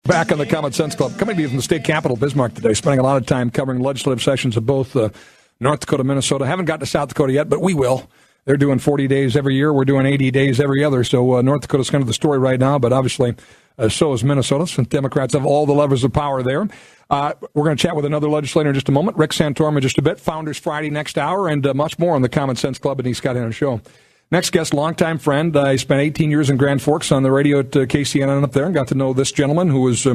Back on the Common Sense Club. Coming to you from the state capital, Bismarck, today. Spending a lot of time covering legislative sessions of both North Dakota, Minnesota. Haven't gotten to South Dakota yet, but we will. They're doing 40 days every year. We're doing 80 days every other. So North Dakota's kind of the story right now, but obviously so is Minnesota. Since Democrats have all the levers of power there. We're going to chat with another legislator in just a moment. Rick Santorum in just a bit. Founders Friday next hour, and much more on the Common Sense Club and the Scott Hennen Show. Next guest, longtime friend. I spent 18 years in Grand Forks on the radio at KCNN up there and got to know this gentleman who was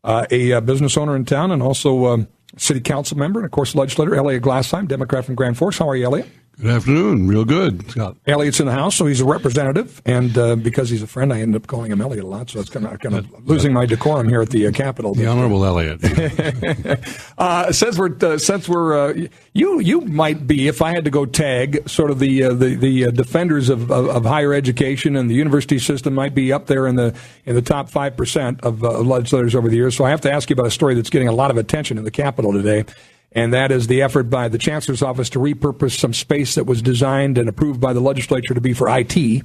a business owner in town and also city council member and, of course, legislator, Eliot Glassheim, Democrat from Grand Forks. How are you, Eliot? Good afternoon. Real good, Scott. Eliot's in the house, so he's a representative, and because he's a friend, I ended up calling him Eliot a lot, so it's kind of losing my decorum here at the Capitol. The Honorable Eliot. Since we're you might be, if I had to go tag, sort of the defenders of higher education and the university system might be up there in the top 5% of legislators over the years. So I have to ask you about a story that's getting a lot of attention in the Capitol today. And that is the effort by the Chancellor's Office to repurpose some space that was designed and approved by the legislature to be for IT,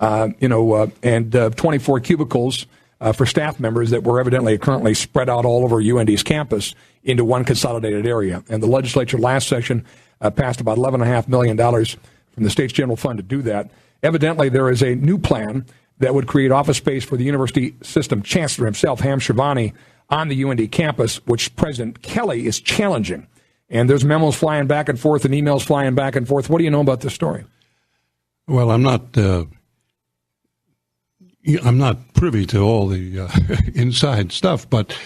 and 24 cubicles for staff members that were evidently currently spread out all over UND's campus into one consolidated area. And the legislature last session passed about $11.5 million from the state's general fund to do that. Evidently, there is a new plan that would create office space for the university system chancellor himself, Ham Shivani, on the UND campus, which President Kelly is challenging. And there's memos flying back and forth and emails flying back and forth. What do you know about this story? Well, I'm not privy to all the inside stuff, but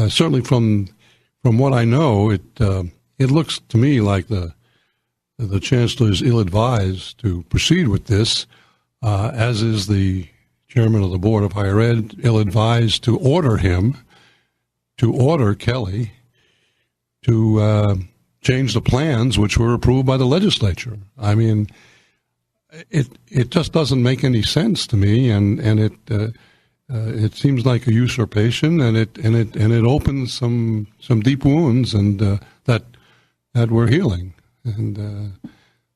certainly from what I know, it looks to me like the chancellor is ill-advised to proceed with this, as is the chairman of the Board of Higher Ed, ill-advised to order Kelly to change the plans which were approved by the legislature. I mean, it just doesn't make any sense to me, and it seems like a usurpation, and it opens some deep wounds, and that we're healing, and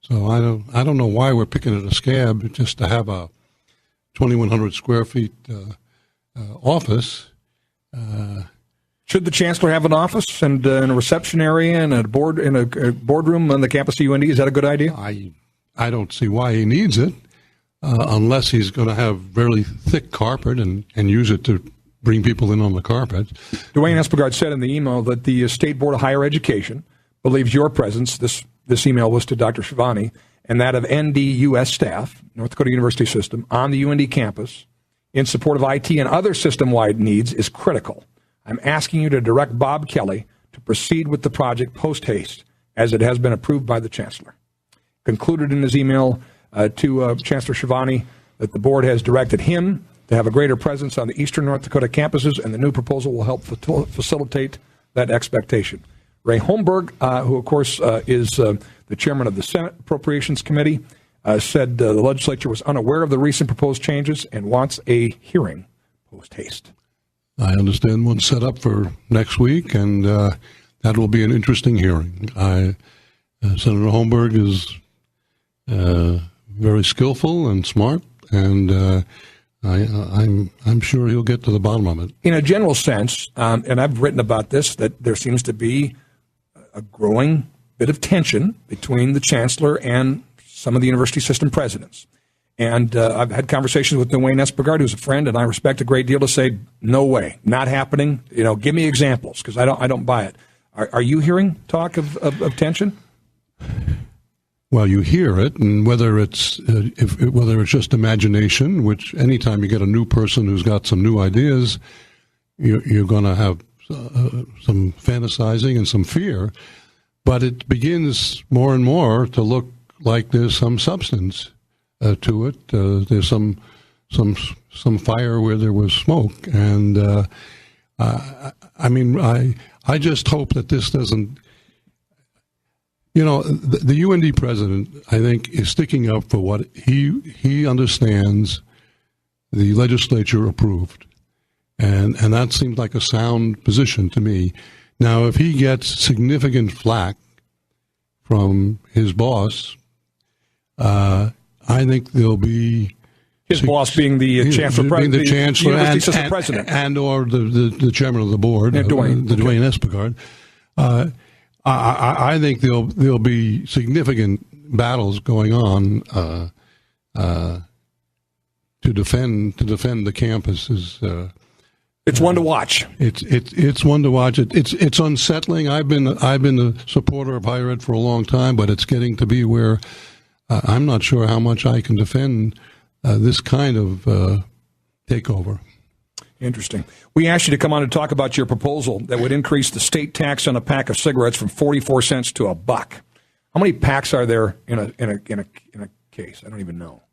so I don't know why we're picking at a scab just to have a 2,100 square feet office. Should the chancellor have an office and in a reception area and a boardroom on the campus of UND? Is that a good idea? I don't see why he needs it, unless he's going to have very thick carpet and use it to bring people in on the carpet. Dwayne Espegard said in the email that the State Board of Higher Education believes your presence, this email was to Dr. Shivani, and that of NDUS staff, North Dakota University System, on the UND campus in support of IT and other system-wide needs is critical. I'm asking you to direct Bob Kelly to proceed with the project post-haste, as it has been approved by the Chancellor. Concluded in his email to Chancellor Shivani that the board has directed him to have a greater presence on the eastern North Dakota campuses, and the new proposal will help facilitate that expectation. Ray Holmberg, who, of course, is the chairman of the Senate Appropriations Committee, said the legislature was unaware of the recent proposed changes and wants a hearing post-haste. I understand one's set up for next week, and that will be an interesting hearing. Senator Holmberg is very skillful and smart, and I'm sure he'll get to the bottom of it. In a general sense, and I've written about this, that there seems to be a growing bit of tension between the chancellor and some of the university system presidents. And I've had conversations with Dwayne Espegard, who's a friend, and I respect a great deal, to say, no way, not happening. Give me examples, because I don't buy it. Are you hearing talk of tension? Well, you hear it, and whether it's just imagination, which anytime you get a new person who's got some new ideas, you're going to have some fantasizing and some fear. But it begins more and more to look like there's some substance to it. There's some fire where there was smoke, and I just hope that this doesn't. The UND president, I think, is sticking up for what he understands the legislature approved, and that seems like a sound position to me. Now, if he gets significant flack from his boss, I think there'll be His boss being the chancellor, the chancellor, university system president, and or the chairman of the board, Dwayne Espicard. I think there'll be significant battles going on to defend the campuses. It's one to watch. It's one to watch. It's unsettling. I've been a supporter of higher ed for a long time, but it's getting to be where I'm not sure how much I can defend this kind of takeover. Interesting. We asked you to come on and talk about your proposal that would increase the state tax on a pack of cigarettes from 44 cents to $1. How many packs are there in a case? I don't even know.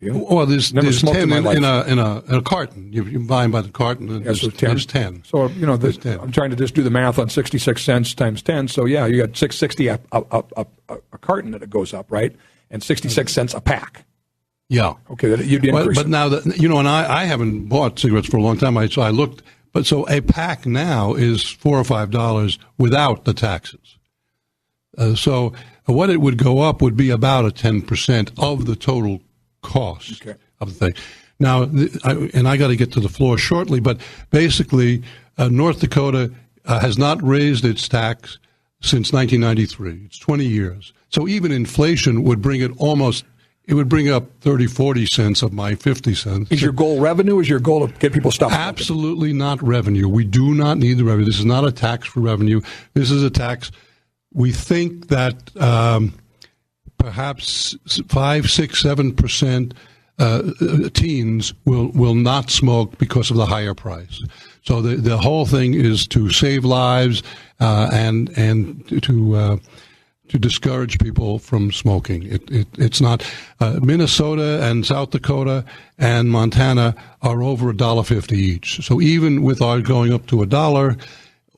You? Well, there's 10 in a carton. You buy them by the carton. There's 10. So I'm trying to just do the math on 66 cents times 10. So yeah, you got $6.60 a carton that it goes up, right? And 66 cents a pack. Yeah. Okay, you'd increase. But now that and I haven't bought cigarettes for a long time. So I looked. But so a pack now is $4 or $5 without the taxes. So what it would go up would be about a 10% of the total cost of the thing. Now, I got to get to the floor shortly, but basically, North Dakota has not raised its tax since 1993. It's 20 years. So even inflation would bring it it would bring up 30, 40 cents of my 50 cents. Is your goal revenue? Is your goal to get people stopped? Absolutely not revenue. We do not need the revenue. This is not a tax for revenue. This is a tax. We think that perhaps 5, 6, 7% teens will not smoke because of the higher price. So the whole thing is to save lives and to discourage people from smoking. It's not. Minnesota and South Dakota and Montana are over $1.50 each. So even with our going up to $1,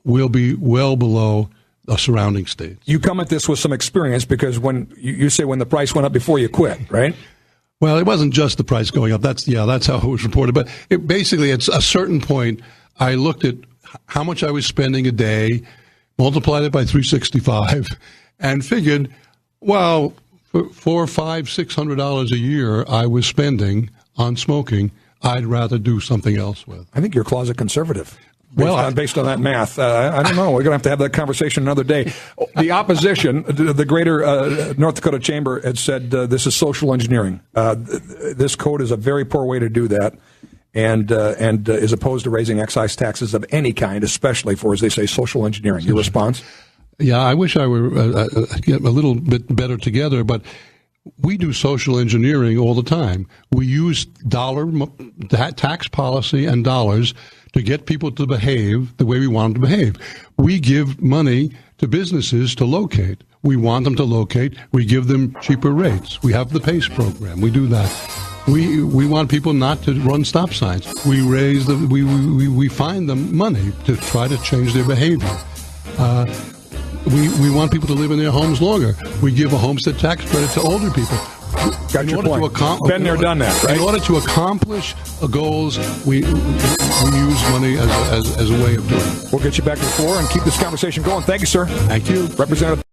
we'll be well below the surrounding states. You come at this with some experience because when you say when the price went up before you quit, right? Well, it wasn't just the price going up. That's how it was reported. But basically, at a certain point, I looked at how much I was spending a day, multiplied it by 365, and figured, well, for $400, $500, $600 a year I was spending on smoking, I'd rather do something else with. I think you're a closet conservative. Based on that math, I don't know. We're going to have that conversation another day. The opposition, the Greater North Dakota Chamber, had said this is social engineering. This code is a very poor way to do that, and is opposed to raising excise taxes of any kind, especially for, as they say, social engineering. Your response? Yeah, I wish I were a little bit better together, but we do social engineering all the time. We use tax policy and dollars to get people to behave the way we want them to behave. We give money to businesses to locate. We want them to locate. We give them cheaper rates. We have the PACE program. We do that. We want people not to run stop signs. We raise we find them money to try to change their behavior. We want people to live in their homes longer. We give a homestead tax credit to older people. Got your point. Been there, done that, right? In order to accomplish goals, we use money as a way of doing it. We'll get you back to the floor and keep this conversation going. Thank you, sir. Thank you. Representative